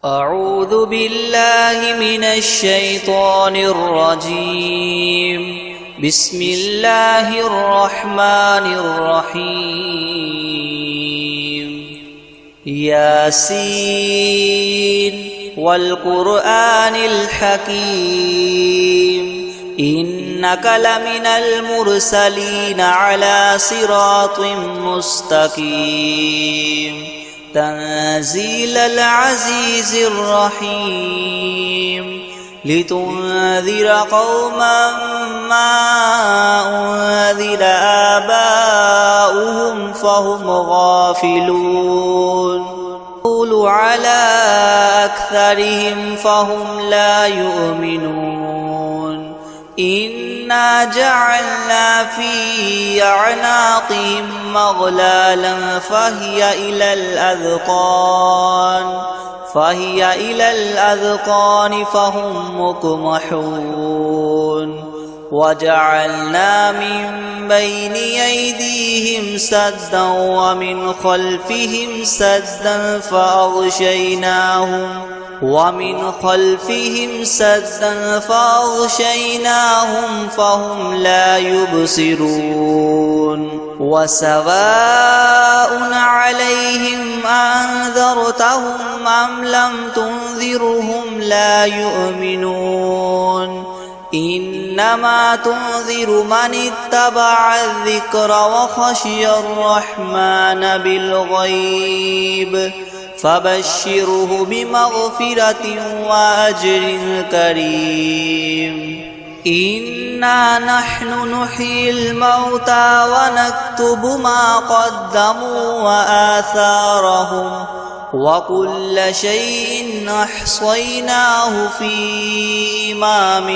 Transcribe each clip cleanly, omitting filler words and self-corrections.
أعوذ بالله من الشيطان الرجيم. بسم الله الرحمن الرحيم. ياسين والقرآن الحكيم إنك لمن المرسلين على صراط مستقيم تنزيل العزيز الرحيم لتنذر قوما ما أنذر آباؤهم فهم غافلون قل على أكثرهم فهم لا يؤمنون إنا جعلنا في أعناقهم مغلالا فهي إلى الأذقان فهم مقمحون وجعلنا من بين أيديهم سدا ومن خلفهم سدا فأغشيناهم فهم لا يبصرون وسواء عليهم أنذرتهم أم لم تنذرهم لا يؤمنون إنما تنذر من اتبع الذكر وخشي الرحمن بالغيب فبشره بمغفرة وأجر كريم إنا نحن نحيي الموتى ونكتب ما قدموا وآثارهم وكل شيء أحصيناه في إمام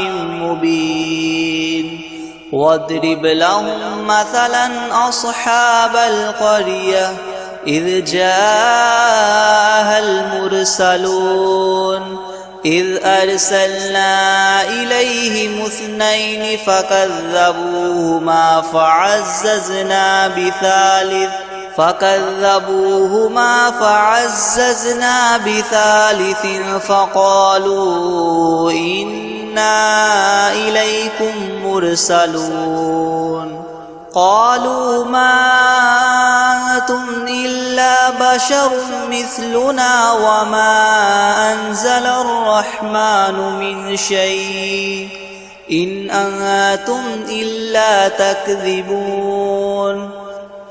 مبين واضرب لهم مثلا أصحاب القرية إذ جاءها المرسلون إذ أرسلنا إليهم 2 فكذبوهما فعززنا بثالث فقالوا إنا إليكم مرسلون قالوا ما أنتم إلا بشر مثلنا وما أنزل الرحمن من شيء إن أنتم إلا تكذبون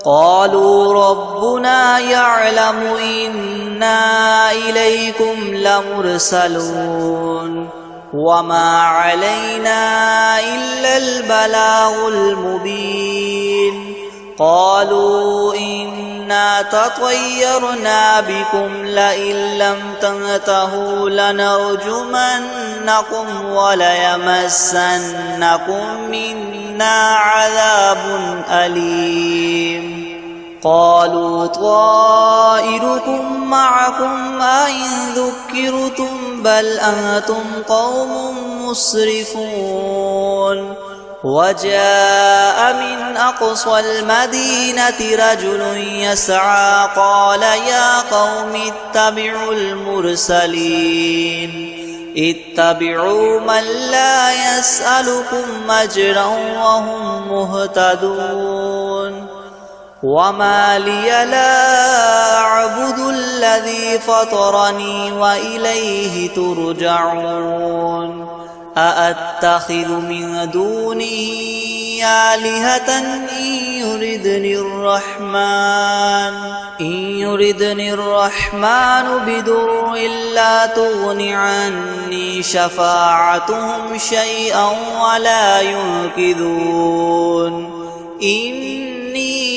قالوا ربنا يعلم إنا إليكم لمرسلون وما علينا إلا البلاغ المبين قالوا إنا تطيرنا بكم لئن لم تنتهوا لنرجمنكم وليمسنكم منا عذاب أليم قالوا طائركم معكم أئن ذكرتم بل أنتم قوم مسرفون وجاء من أقصى المدينة رجل يسعى قال يا قوم اتبعوا المرسلين اتبعوا من لا يسألكم أجرا وهم مهتدون وما لي لا أعبد الذي فطرني وإليه ترجعون أأتخذ من دونه آلهة إن يردني الرحمن بدر لا تغن عني شفاعتهم شيئا ولا ينقذون إني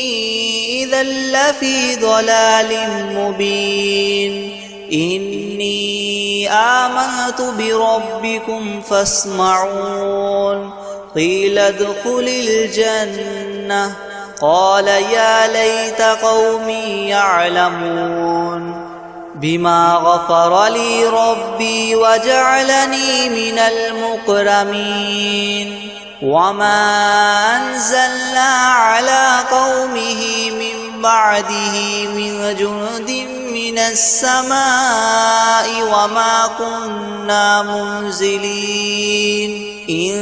إذا لفي ضلال مبين إني آمنت بربكم فاسمعون قيل ادخل الجنة قال يا ليت قومي يعلمون بما غفر لي ربي وجعلني من المكرمين وما أنزلنا على قومه من بعده من جند من السماء وما كنا منزلين إن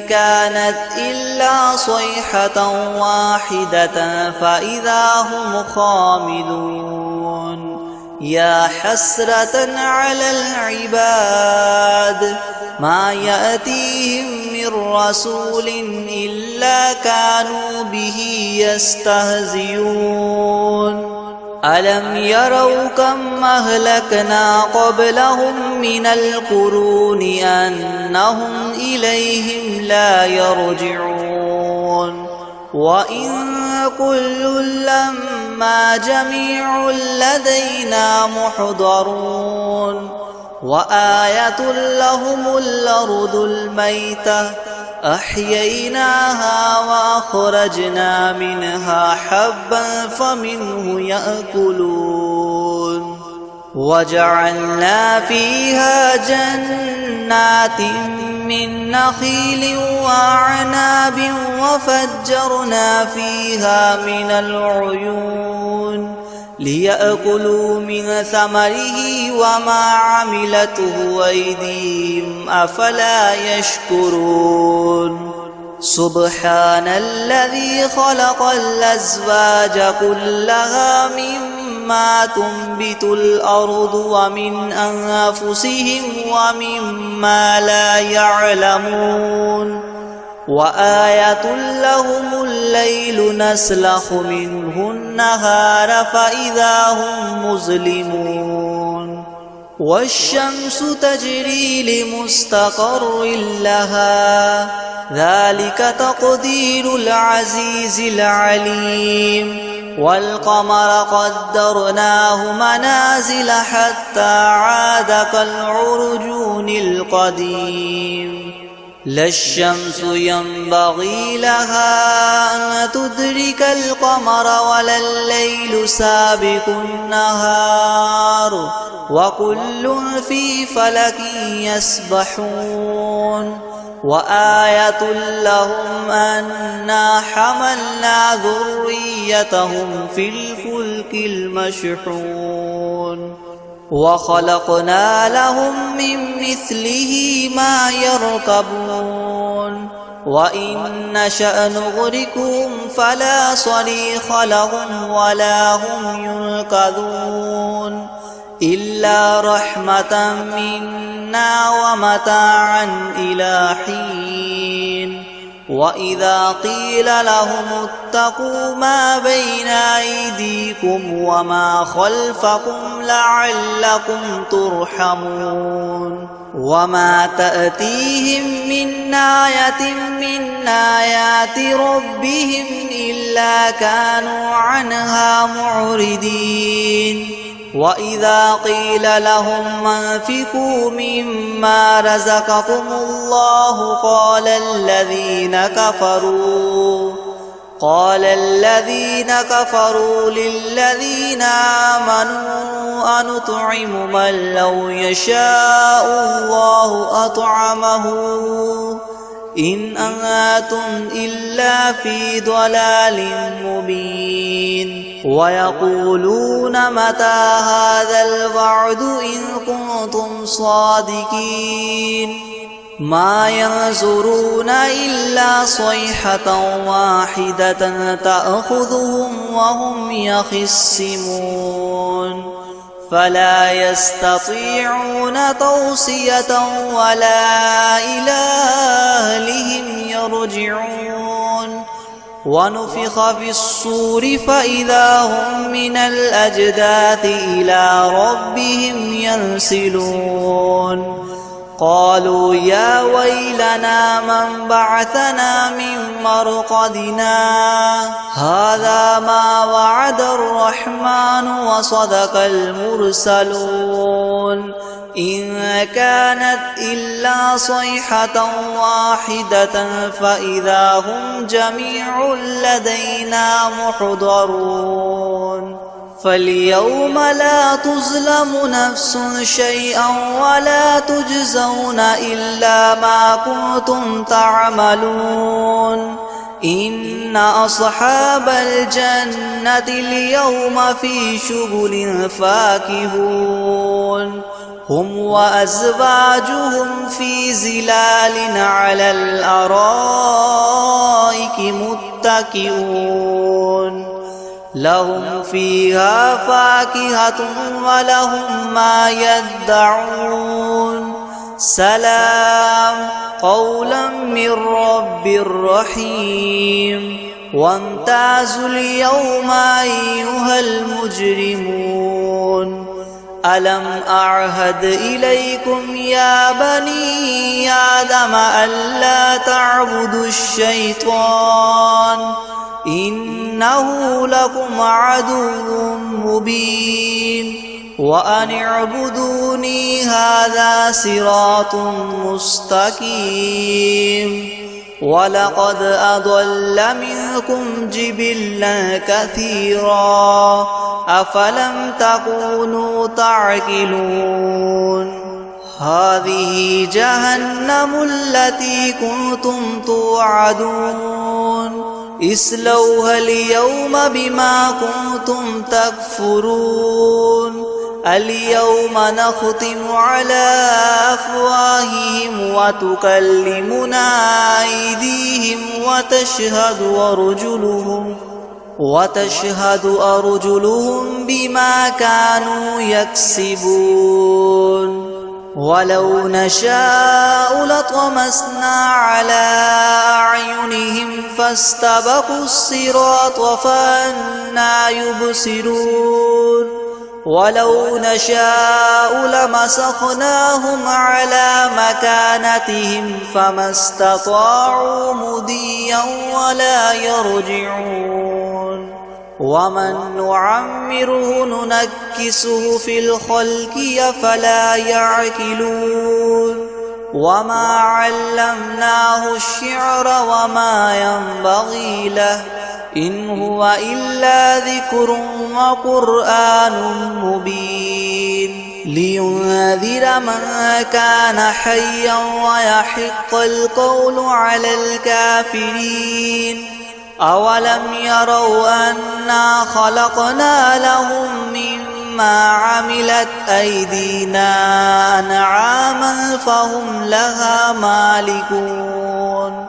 كانت إلا صيحة واحدة فإذا هم خامدون يا حسرة على العباد ما يأتيهم من رسول إلا كانوا به يستهزئون ألم يروا كم أهلكنا قبلهم من القرون أنهم إليهم لا يرجعون وإن كل لما جميع لدينا محضرون وآية لهم الأرض الميتة أحييناها وأخرجنا منها حبا فمنه يأكلون وجعلنا فيها جنات من نخيل وأعناب وفجرنا فيها من العيون ليأكلوا من ثمره وما عملته أيديهم أفلا يشكرون سبحان الذي خلق الأزواج كلها مما تنبت الأرض ومن أنفسهم ومما لا يعلمون وآية لهم الليل نسلخ منه النهار فإذا هم مظلمون والشمس تجري لمستقر لها ذلك تقدير العزيز العليم والقمر قدرناه منازل حتى عاد كالعرجون القديم لا الشمس ينبغي لها أن تدرك القمر ولا الليل سابق النهار وكل في فلك يسبحون وآية لهم أنا حملنا ذريتهم في الفلك المشحون وخلقنا لهم من مثله ما يركبون وإن نشأ نغرقهم فلا صريخ لهم ولا هم ينقذون إلا رحمة منا ومتاعا إلى حين وإذا قيل لهم اتقوا ما بين أيديكم وما خلفكم لعلكم ترحمون وما تأتيهم من آية من آيات ربهم إلا كانوا عنها معرضين وإذا قيل لهم انفقوا مما رزقكم الله قال الذين كفروا للذين آمنوا أنطعم من لو يشاء الله أطعمه إن أنتم إلا في ضلال مبين ويقولون متى هذا الوعد إن كنتم صادقين ما ينظرون إلا صيحة واحدة تأخذهم وهم يخصمون فلا يستطيعون توصية ولا إلى أهلهم يرجعون ونفخ في الصور فإذا هم من الأجداث إلى ربهم ينسلون قالوا يا ويلنا من بعثنا من مرقدنا هذا ما وعد الرحمن وصدق المرسلون إن كانت إلا صيحة واحدة فإذا هم جميع لدينا محضرون فاليوم لا تظلم نفس شيئا ولا تجزون إلا ما كنتم تعملون إن أصحاب الجنة اليوم في شغل فاكهون هم وأزواجهم في ظلال على الأرائك متكئون لهم فيها فاكهة ولهم ما يدعون سلام قولا من رب رحيم وامتازوا اليوم أيها المجرمون ألم أعهد إليكم يا بني آدم ألا تعبدوا الشيطان إنه لكم عدو مبين وأن اعبدوني هذا صراط مستقيم ولقد أضل منكم جبلا كثيرا أفلم تكونوا تعقلون هذه جهنم التي كنتم توعدون اصلوها اليوم بما كنتم تكفرون اليوم نختم على أفواههم وتكلمنا أيديهم وتشهد أرجلهم بما كانوا يكسبون ولو نشاء لطمسنا على أعينهم فاستبقوا الصراط فأنى يبصرون ولو نشاء لمسخناهم على مكانتهم فما استطاعوا مضيا ولا يرجعون ومن نعمره ننكسه في الخلق أفلا يعقلون وما علمناه الشعر وما ينبغي له إن هو إلا ذكر وقرآن مبين لينذر من كان حيا ويحق القول على الكافرين أولم يروا أنا خلقنا لهم مما عملت أيدينا أنعاما فهم لها مالكون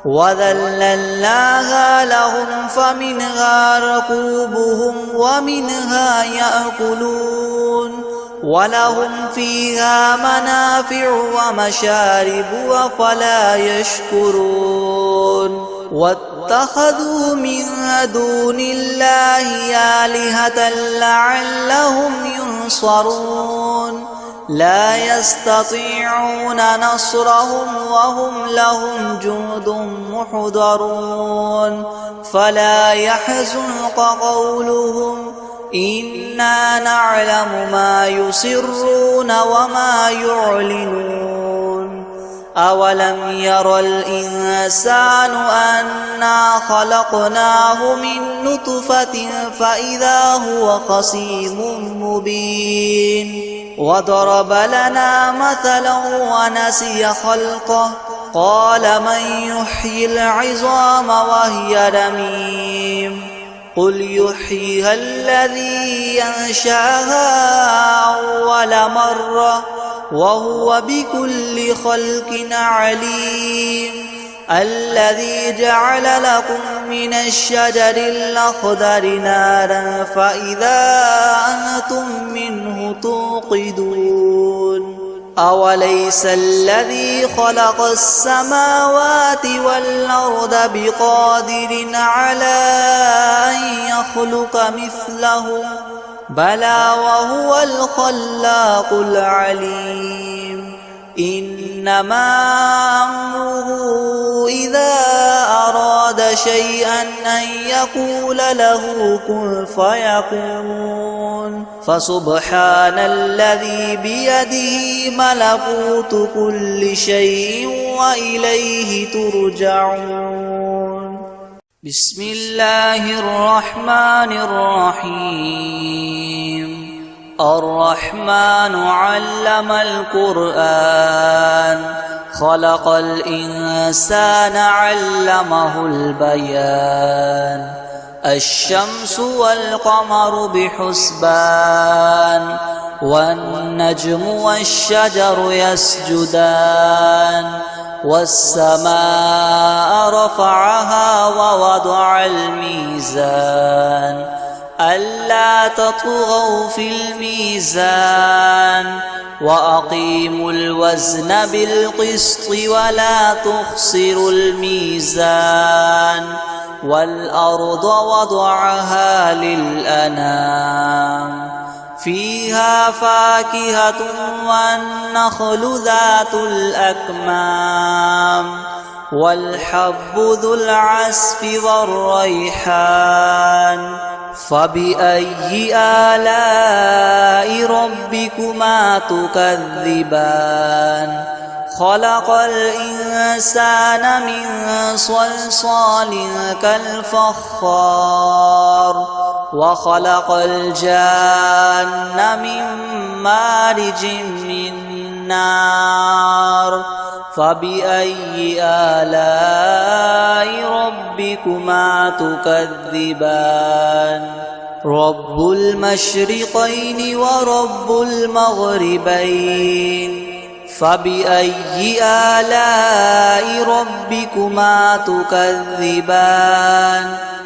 وذللناها لهم فمنها ركوبهم ومنها يأكلون ولهم فيها منافع ومشارب أفلا يشكرون واتخذوا من دون الله آلهة لعلهم ينصرون لا يستطيعون نصرهم وهم لهم جند محضرون فلا يحزنك قولهم إنا نعلم ما يسرون وما يعلنون أولم ير الإنسان أنا خلقناه من نطفة فإذا هو خصيم مبين وضرب لنا مثلا ونسي خلقه قال من يحيي العظام وهي رميم قل يحييها الذي ينشأها أول مرة وهو بكل خلق عليم الذي جعل لكم من الشجر الأخضر نارا فإذا أنتم منه توقدون أوليس الذي خلق السماوات والأرض بقادر على أن يخلق مثلهم بلى وهو الخلاق العليم إنما أمره إذا أراد شيئا أن يقول له كن فيكون فسبحان الذي بيده ملكوت كل شيء وإليه ترجعون بسم الله الرحمن الرحيم الرحمن علم القرآن خلق الإنسان علمه البيان الشمس والقمر بحسبان والنجم والشجر يسجدان والسماء رفعها ووضع الميزان ألا تطغوا في الميزان وأقيموا الوزن بالقسط ولا تخسروا الميزان والأرض وضعها للأنام فيها فاكهة والنخل ذات الأكمام والحب ذو العصف والريحان فبأي آلاء ربكما تكذبان خلق الإنسان من صلصال كالفخار وخلق الجان من مارج من نار فبأي آلاء ربكما تكذبان رب المشرقين ورب المغربين فبأي آلاء ربكما تكذبان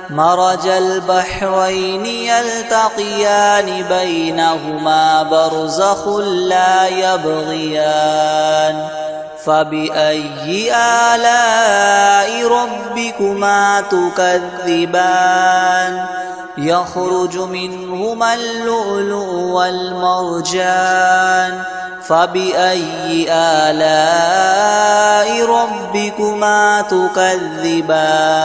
مرج البحرين يلتقيان بينهما برزخ لا يبغيان فبأي آلاء ربكما تكذبان يخرج منهما اللؤلؤ والمرجان فبأي آلاء ربكما تكذبان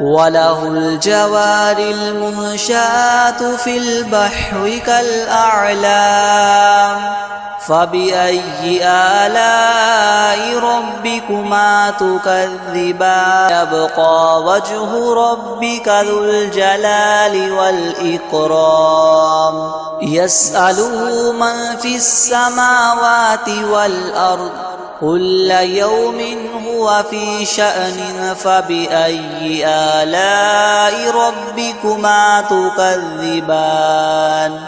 وله الجوار المنشآت في البحر كالأعلام فبأي آلاء ربكما تكذبان يبقى وجه ربك ذو الجلال والإكرام يسأله من في السماوات والأرض كل يوم هو في شأن فبأي آلاء ربكما تكذبان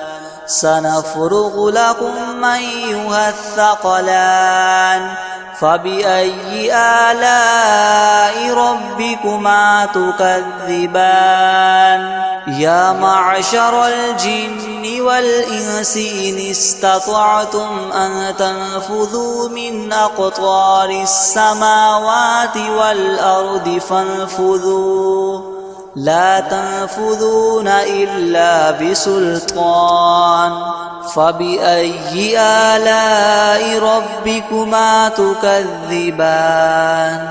سنفرغ لكم أيها الثقلان فبأي آلاء ربكما تكذبان يا معشر الجن والإنس إن استطعتم أن تنفذوا من أقطار السماوات والأرض فانفذوا لا تنفذون إلا بسلطان فبأي آلاء ربكما تكذبان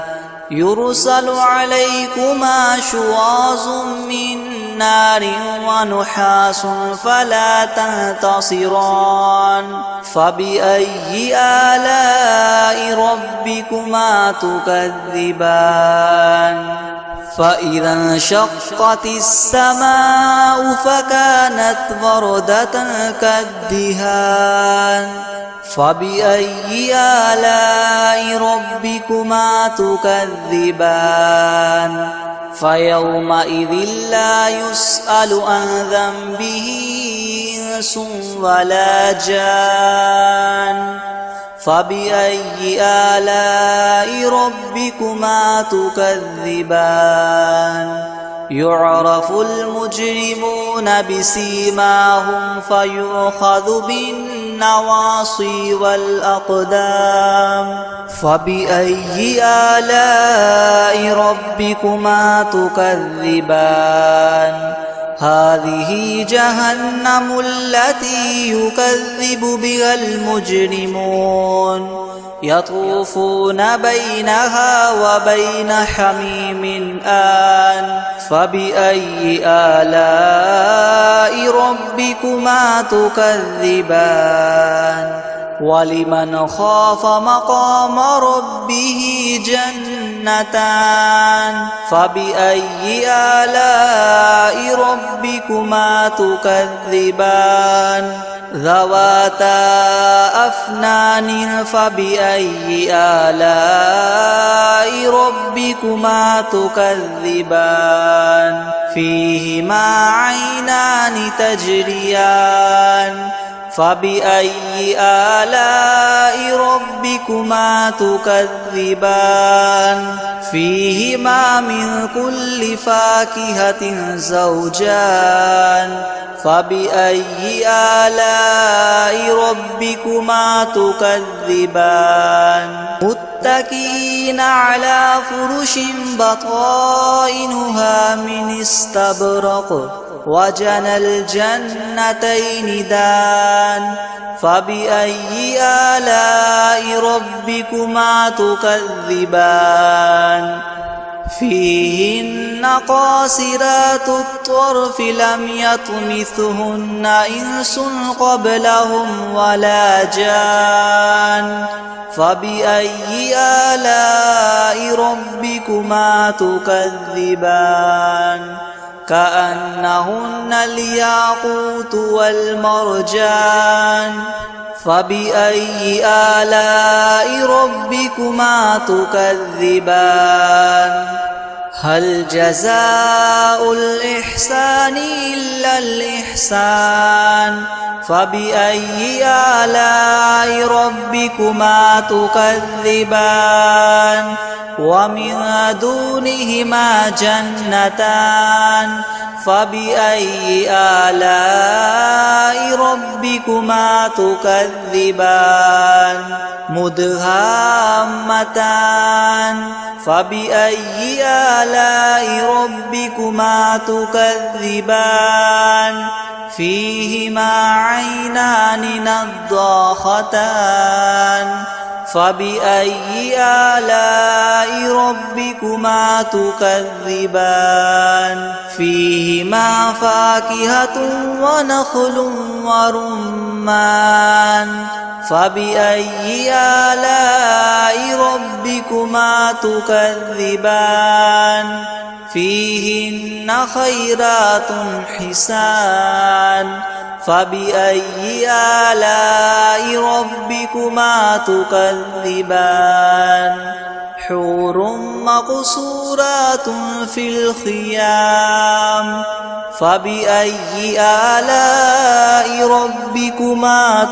يرسل عليكما شواظ من نار ونحاس فلا تنتصران فبأي آلاء ربكما تكذبان فإذا انشقت السماء فكانت وردة كالدهان فبأي آلاء ربكما تكذبان فيومئذ لا يسأل عن ذنبه إنس ولا جان فبأي آلاء ربكما تكذبان يعرف المجرمون بسيماهم فيؤخذ بالنواصي والأقدام فبأي آلاء ربكما تكذبان هذه جهنم التي يكذب بها المجرمون يطوفون بينها وبين حميم آن فبأي آلاء ربكما تكذبان ولمن خاف مقام ربه جنتان فبأي آلاء ربكما تكذبان ذواتا أفنان فبأي آلاء ربكما تكذبان فيهما عينان تجريان فبأي آلاء ربكما تكذبان فيهما من كل فاكهة زوجان فبأي آلاء ربكما تكذبان متكئين على فرش بطائنها من استبرق وجنى الجنتين دان فبأي آلاء ربكما تكذبان فيهن قاصرات الطرف لم يطمثهن إنس قبلهم ولا جان فبأي آلاء ربكما تكذبان كأنهن الياقوت والمرجان فبأي آلاء ربكما تكذبان هل جزاء الإحسان إلا الإحسان فبأي آلاء ربكما تكذبان ومن دونهما جنتان فبأي آلاء ربكما تكذبان مدهامتان فبأي آلاء ربكما تكذبان فيهما عينان نضاختان فبأي آلاء ربكما تكذبان فيهما فاكهة ونخل ورمان فبأي آلاء ربكما تكذبان فيهن خيرات حسان فبأي آلاء ربكما تكذبان حور مقصورات في الخيام فبأي آلاء ربكما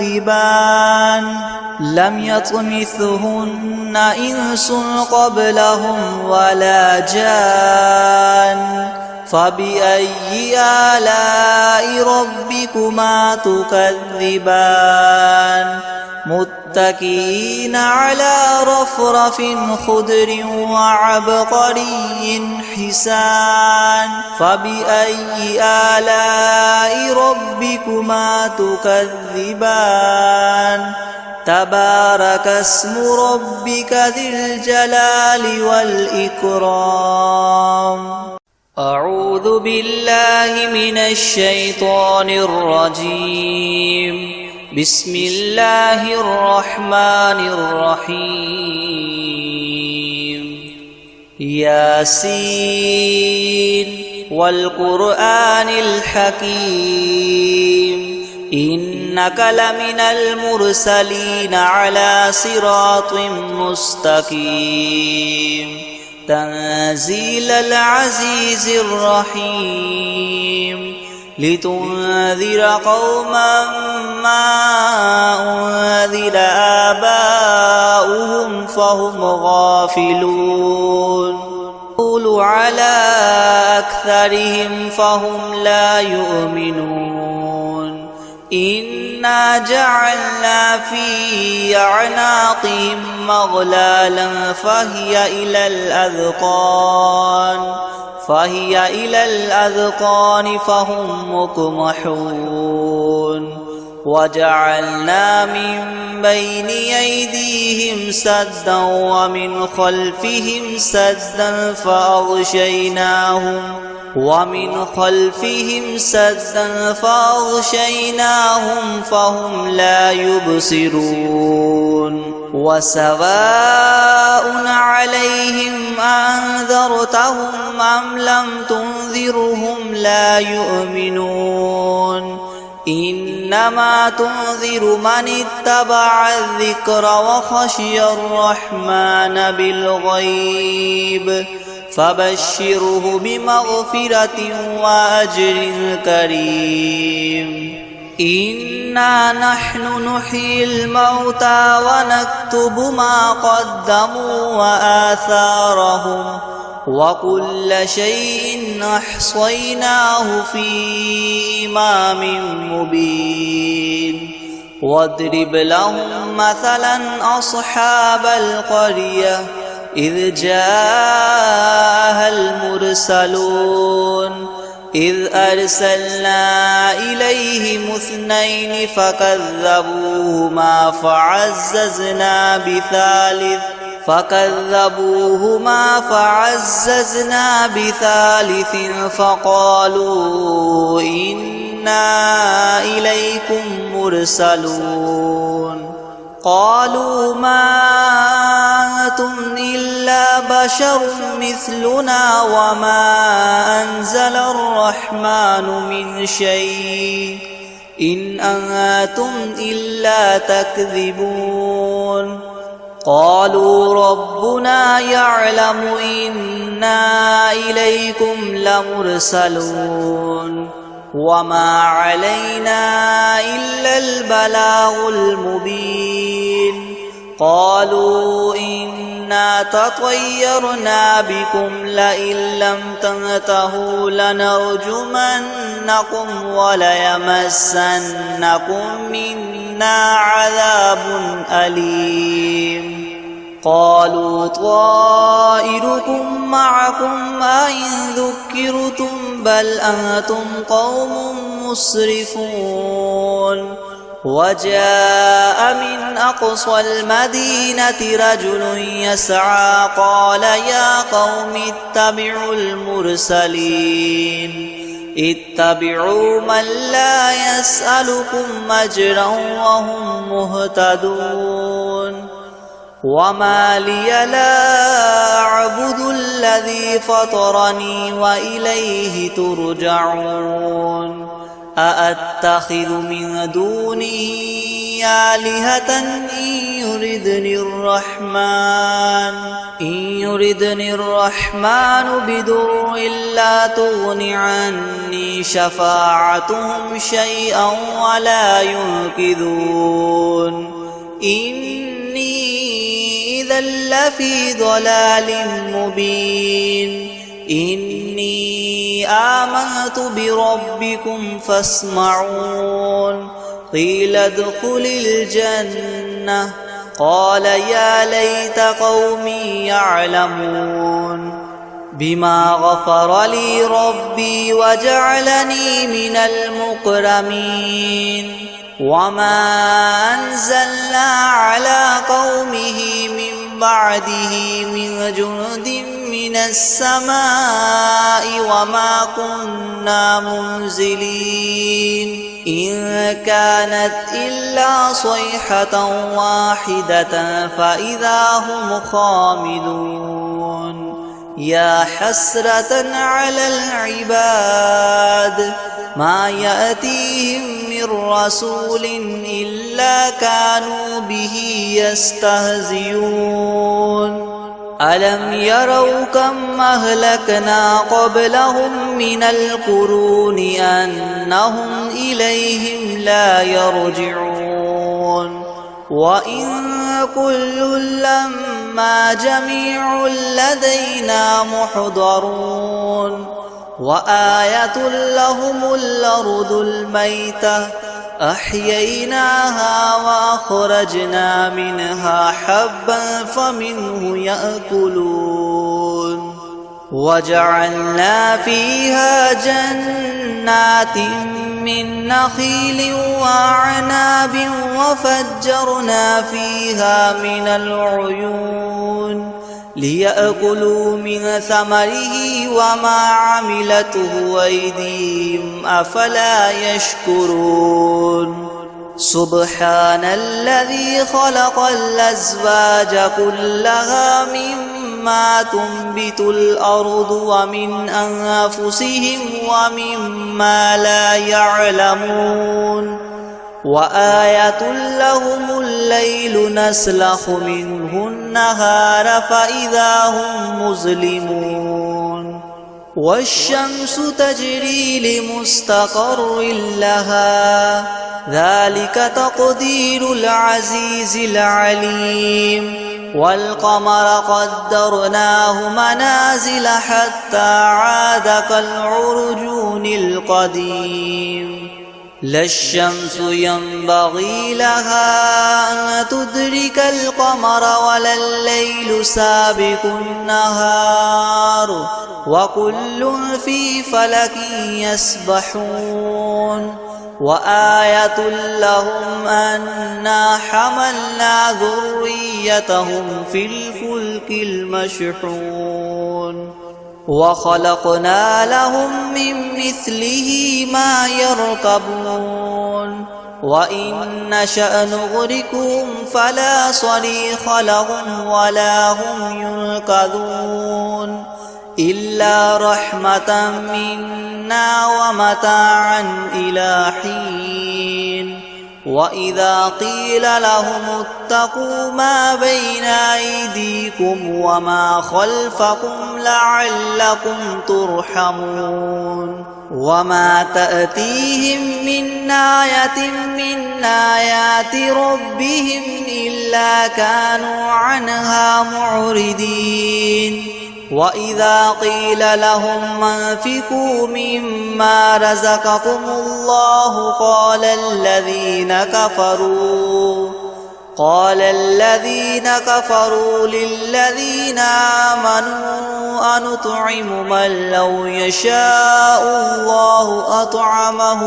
تكذبان لم يطمثهن إنس قبلهم ولا جان فبأي آلاء ربكما تكذبان متكئين على رفرف خضر وعبقري حسان فبأي آلاء ربكما تكذبان تبارك اسم ربك ذي الجلال والإكرام أعوذ بالله من الشيطان الرجيم بسم الله الرحمن الرحيم ياسين والقرآن الحكيم إنك لمن المرسلين على صراط مستقيم تنزيل العزيز الرحيم لتنذر قوما ما أنذر آباؤهم فهم غافلون قل على أكثرهم فهم لا يؤمنون إنا جعلنا في أعناقهم مغلالا فهي إلى الأذقان فهم مقمحون وجعلنا من بين أيديهم سدا ومن خلفهم سدا فأغشيناهم فهم لا يبصرون وسواء عليهم أنذرتهم أم لم تنذرهم لا يؤمنون إنما تنذر من اتبع الذكر وخشي الرحمن بالغيب فبشره بمغفرة وأجر كريم إنا نحن نحيي الموتى ونكتب ما قدموا وآثارهم وكل شيء أحصيناه في إمام مبين واضرب لهم مثلا أصحاب القرية إذ جاءها المرسلون إذ أرسلنا إليهم 2 فكذبوهما فعززنا بثالث فقالوا إنا إليكم مرسلون قالوا ما أنتم إلا بشر مثلنا وما أنزل الرحمن من شيء إن أنتم إلا تكذبون قالوا ربنا يعلم إنا إليكم لمرسلون وما علينا إلا البلاغ المبين قالوا إنا تطيرنا بكم لئن لم تنتهوا لنرجمنكم وليمسنكم منا عذاب أليم قالوا طائركم معكم أئن ذكرتم بل أنتم قوم مسرفون وجاء من أقصى المدينة رجل يسعى قال يا قوم اتبعوا المرسلين اتبعوا من لا يسألكم أجرا وهم مهتدون وما لي لا أعبد الذي فطرني وإليه ترجعون أأتخذ من دونه آلهة إن يردني الرحمن بدر لا تغن عني شفاعتهم شيئا ولا ينقذون إني إذا لفي ضلال مبين إني آمنت بربكم فاسمعون قيل ادخل الجنة قال يا ليت قومي يعلمون بما غفر لي ربي وجعلني من المكرمين وما أنزلنا على قومه من بعده من جند من السماء وما كنا منزلين إن كانت إلا صيحة واحدة فإذا هم خامدون يا حسرة على العباد ما يأتيهم من رسول إلا كانوا به يستهزئون ألم يروا كم أهلكنا قبلهم من القرون أنهم إليهم لا يرجعون وإن كل لما جميع لدينا محضرون وآية لهم الأرض الميتة أحييناها وأخرجنا منها حبا فمنه يأكلون وجعلنا فيها جنات من نخيل وأعناب وفجرنا فيها من العيون ليأكلوا من ثمره وما عملته أيديهم أفلا يشكرون سبحان الذي خلق الأزواج كلها مما تنبت الأرض ومن أنفسهم ومما لا يعلمون وآية لهم الليل نسلخ منه النهار فإذا هم مظلمون والشمس تجري لمستقر لها ذلك تقدير العزيز العليم والقمر قدرناه منازل حتى عاد كالعرجون القديم لا الشمس ينبغي لها أن تدرك القمر ولا الليل سابق النهار وكل في فلك يسبحون وآية لهم أنا حملنا ذريتهم في الفلك المشحون وخلقنا لهم من مثله ما يركبون وإن نشأ نغرقهم فلا صريخ لهم ولا هم ينقذون إلا رحمة منا ومتاعا إلى حين وإذا قيل لهم اتقوا ما بين أيديكم وما خلفكم لعلكم ترحمون وما تأتيهم من آية من آيات ربهم إلا كانوا عنها معرضين وإذا قيل لهم انفقوا مما رزقكم الله قال الذين كفروا للذين آمنوا أنطعم من لو يشاء الله أطعمه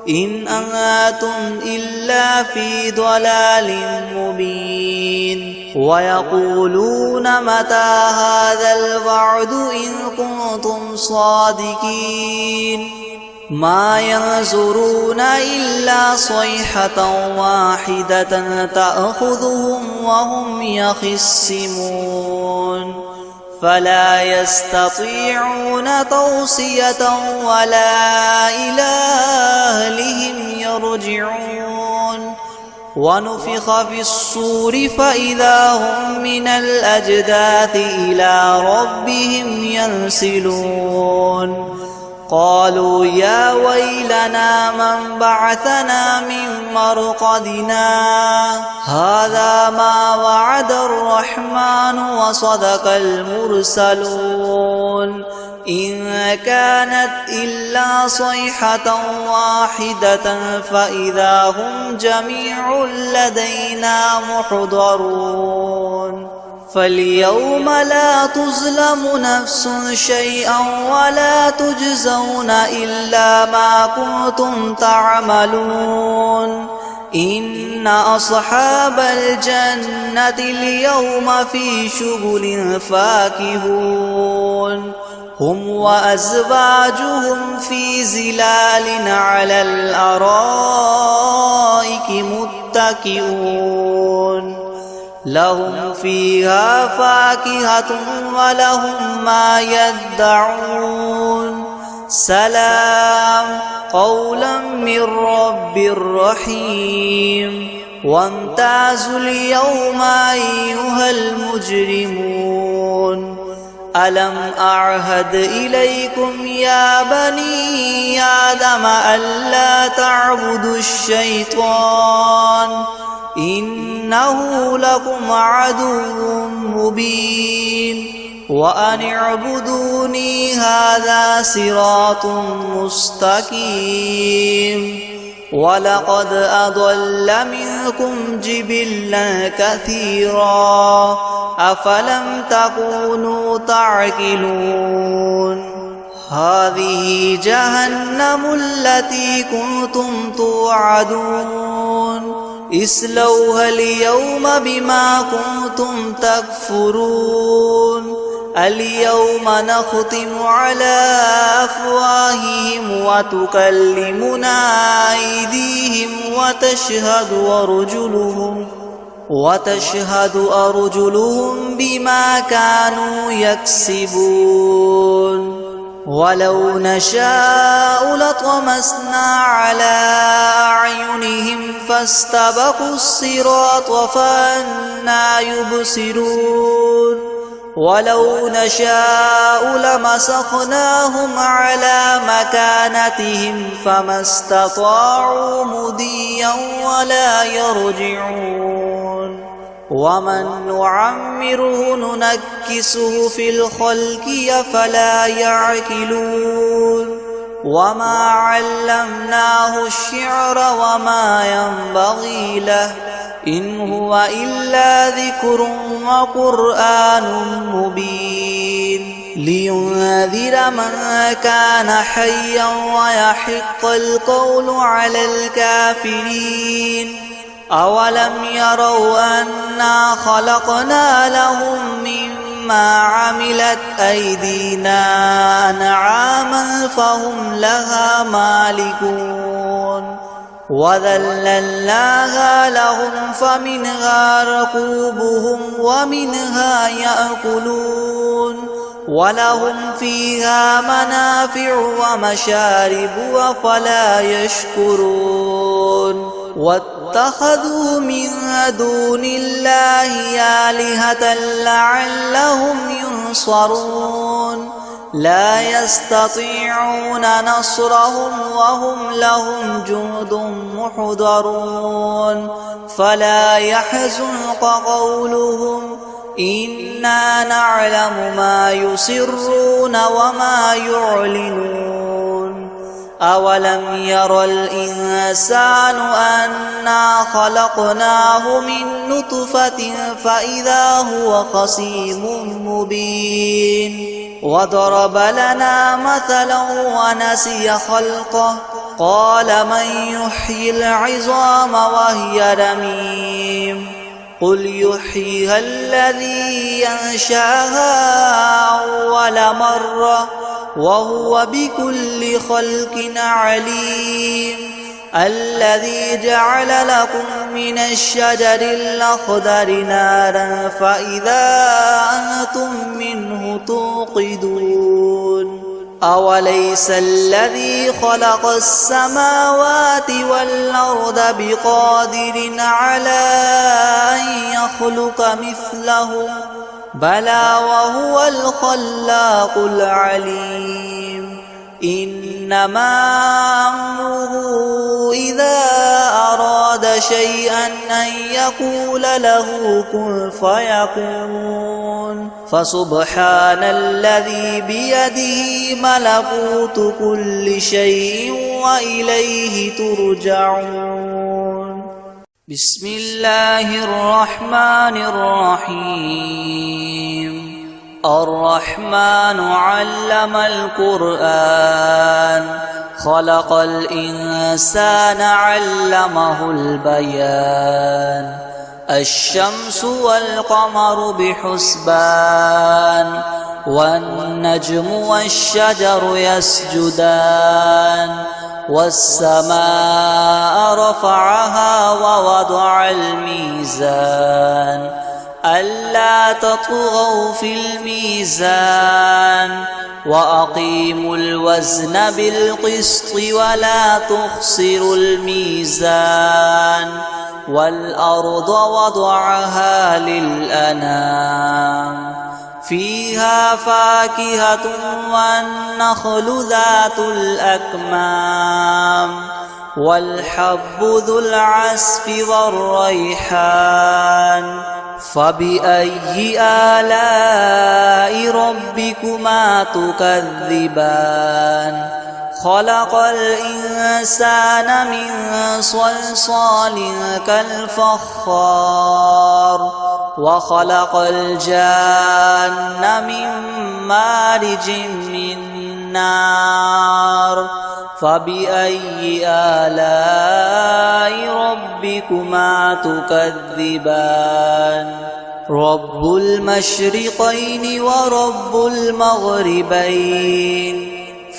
إن أنتم إلا في ضلال مبين ويقولون متى هذا الوعد إن كنتم صادقين ما ينظرون إلا صيحة واحدة تأخذهم وهم يخصمون فلا يستطيعون توصية ولا إلى أهلهم يرجعون ونفخ في الصور فإذا هم من الأجداث إلى ربهم ينسلون قالوا يا ويلنا من بعثنا من مرقدنا هذا ما وعد الرحمن وصدق المرسلون إن كانت إلا صيحة واحدة فإذا هم جميع لدينا محضرون فاليوم لا تظلم نفس شيئا ولا تجزون إلا ما كنتم تعملون إن أصحاب الجنة اليوم في شغل فاكهون هم وأزواجهم في ظلال على الأرائك متكئون لهم فيها فاكهة ولهم ما يدعون سلام قولا من رب رحيم وامتازوا اليوم أيها المجرمون ألم أعهد إليكم يا بني آدم ألا تعبدوا الشيطان إنه لكم عدو مبين وأن اعبدوني هذا صراط مستقيم ولقد أضل منكم جبلا كثيرا أفلم تكونوا تعقلون هذه جهنم التي كنتم توعدون اصلوها اليوم بما كنتم تكفرون اليوم نختم على أفواههم وتكلمنا أيديهم وتشهد أرجلهم بما كانوا يكسبون ولو نشاء لطمسنا على أعينهم فاستبقوا الصراط فأنى يبصرون ولو نشاء لمسخناهم على مكانتهم فما استطاعوا مضيا ولا يرجعون ومن نعمره ننكسه في الخلق أفلا يعقلون وما علمناه الشعر وما ينبغي له إن هو إلا ذكر وقرآن مبين لينذر من كان حيا ويحق القول على الكافرين أولم يروا أنا خلقنا لهم مما عملت أيدينا أنعاما فهم لها مالكون وذللناها لهم فمنها ركوبهم ومنها يأكلون ولهم فيها منافع ومشارب أفلا يشكرون واتخذوا من دون الله آلهة لعلهم ينصرون لا يستطيعون نصرهم وهم لهم جند محضرون فلا يحزنك قولهم إنا نعلم ما يسرون وما يعلنون أولم ير الإنسان أنا خلقناه من نطفة فإذا هو خصيم مبين وضرب لنا مثلا ونسي خلقه قال من يحيي العظام وهي رميم قل يحييها الذي ينشأها أول مرة وهو بكل خلق عليم الذي جعل لكم من الشجر الأخضر نارا فإذا أنتم منه توقدون أوليس الذي خلق السماوات والأرض بقادر على أن يخلق مثلهم بلى وهو الخلاق العليم إنما أمره إذا أراد شيئا أن يقول له كن فيكون فسبحان الذي بيده ملكوت كل شيء وإليه ترجعون بسم الله الرحمن الرحيم الرحمن علم القرآن خلق الإنسان علمه البيان الشمس والقمر بحسبان والنجم والشجر يسجدان والسماء رفعها ووضع الميزان ألا تطغوا في الميزان وأقيموا الوزن بالقسط ولا تخسروا الميزان والأرض وضعها للأنام فيها فاكهة والنخل ذات الأكمام والحب ذو العصف والريحان فبأي آلاء ربكما تكذبان خلق الإنسان من صلصال كالفخار وخلق الجان من مارج من نار فبأي آلاء ربكما تكذبان رب المشرقين ورب المغربين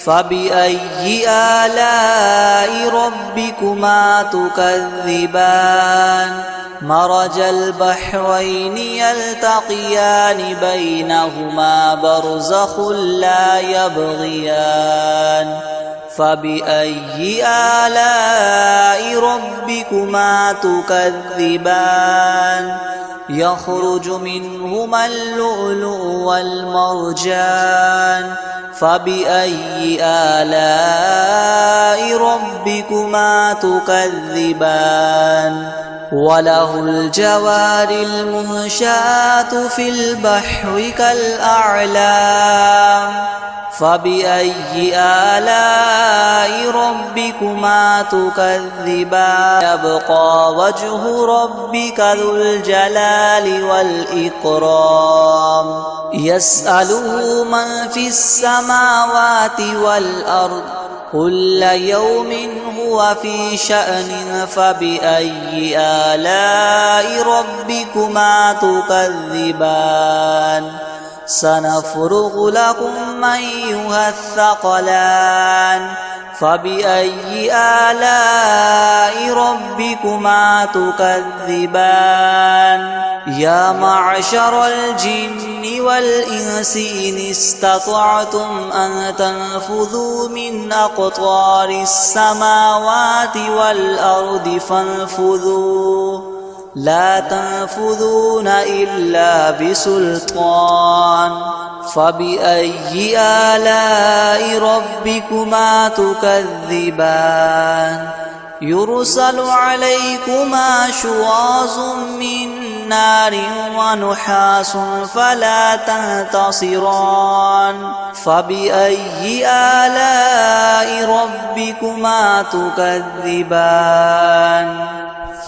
فبأي آلاء ربكما تكذبان مرج البحرين يلتقيان بينهما برزخ لا يبغيان فبأي آلاء ربكما تكذبان يخرج منهما اللؤلؤ والمرجان فبأي آلاء ربكما تكذبان وله الجوار المنشآت في البحر كالأعلام فبأي آلاء ربكما تكذبان يبقى وجه ربك ذو الجلال والإكرام يسأله من في السماوات والأرض كل يوم هو في شأن فبأي آلاء ربكما تكذبان سنفرغ لكم أيها الثقلان فبأي آلاء ربكما تكذبان يا معشر الجن والإنس إن استطعتم أن تنفذوا من أقطار السماوات والأرض فانفذوا لا تنفذون إلا بسلطان فبأي آلاء ربكما تكذبان يرسل عليكما شواظ من نار ونحاس فلا تنتصران فبأي آلاء ربكما تكذبان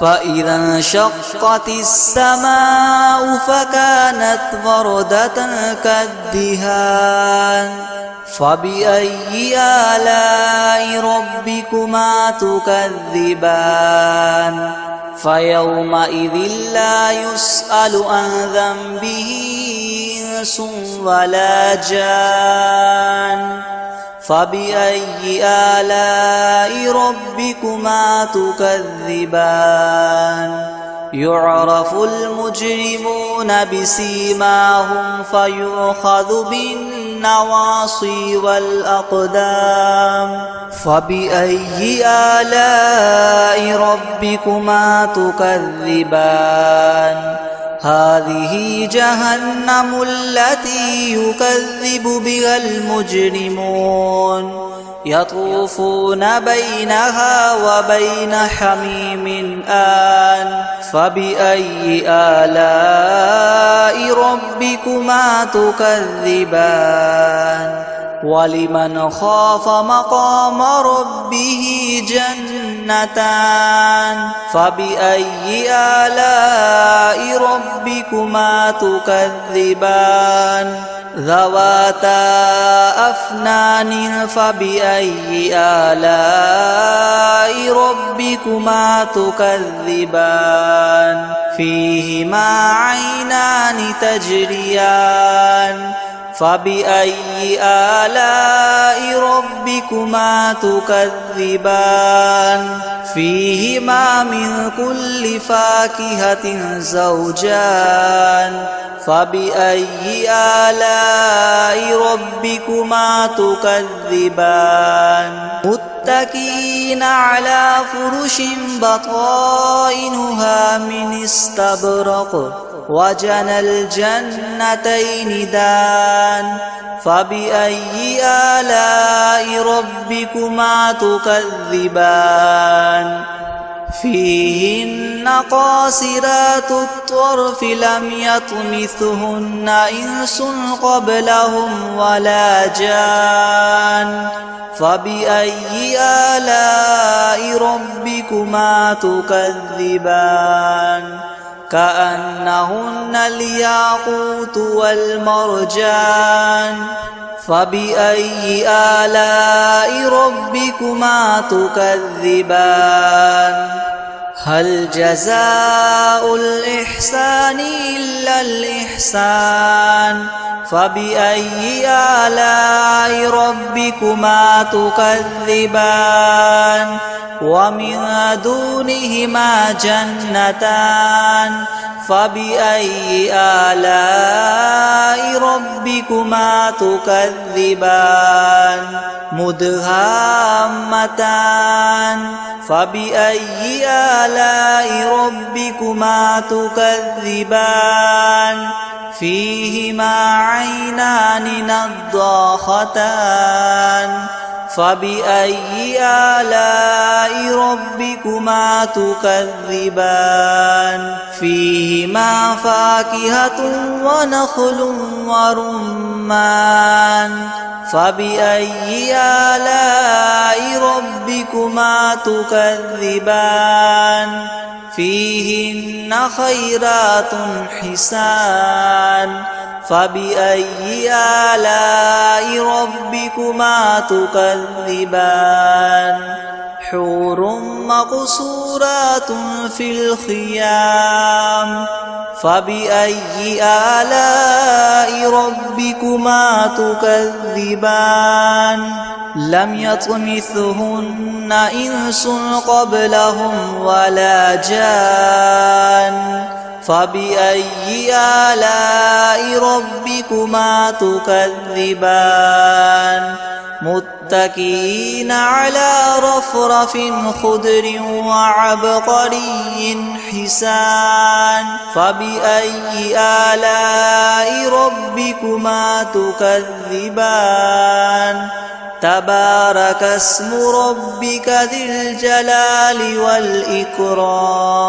فإذا انشقت السماء فكانت وردة كالدهان فبأي آلاء ربكما تكذبان فيومئذ لا يسأل عن ذنبه إنس ولا جان فبأي آلاء ربكما تكذبان يعرف المجرمون بسيماهم فيؤخذ بالنواصي والأقدام فبأي آلاء ربكما تكذبان هذه جهنم التي يكذب بها المجرمون يطوفون بينها وبين حميم آن فبأي آلاء ربكما تكذبان ولمن خاف مقام ربه جنتان فبأي آلاء ربكما تكذبان ذواتا أفنان فبأي آلاء ربكما تكذبان فيهما عينان تجريان فبأي آلاء ربكما تكذبان فيهما من كل فاكهة زوجان فبأي آلاء ربكما تكذبان متكئين على فرش بطائنها من استبرق وجنى الجنتين دان فبأي آلاء ربكما تكذبان فيهن قاصرات الطرف لم يطمثهن إنس قبلهم ولا جان فبأي آلاء ربكما تكذبان كأنهن الياقوت والمرجان فبأي آلاء ربكما تكذبان هل جزاء الإحسان إلا الإحسان فبأي آلاء ربكما تكذبان ومن دونهما جنتان فبأي آلاء ربكما تكذبان مدهامتان فبأي آلاء ربكما تكذبان فيهما عينان نضاختان فبأي آلاء ربكما تكذبان فيهما فاكهة ونخل ورمان فبأي آلاء ربكما تكذبان فيهن خيرات حسان فبأي آلاء ربكما تكذبان حور مقصورات في الخيام فبأي آلاء ربكما تكذبان لم يطمثهن إنس قبلهم ولا جان فبأي آلاء ربكما تكذبان متكئين على رفرف خضر وعبقري حسان فبأي آلاء ربكما تكذبان تبارك اسم ربك ذي الجلال والإكرام.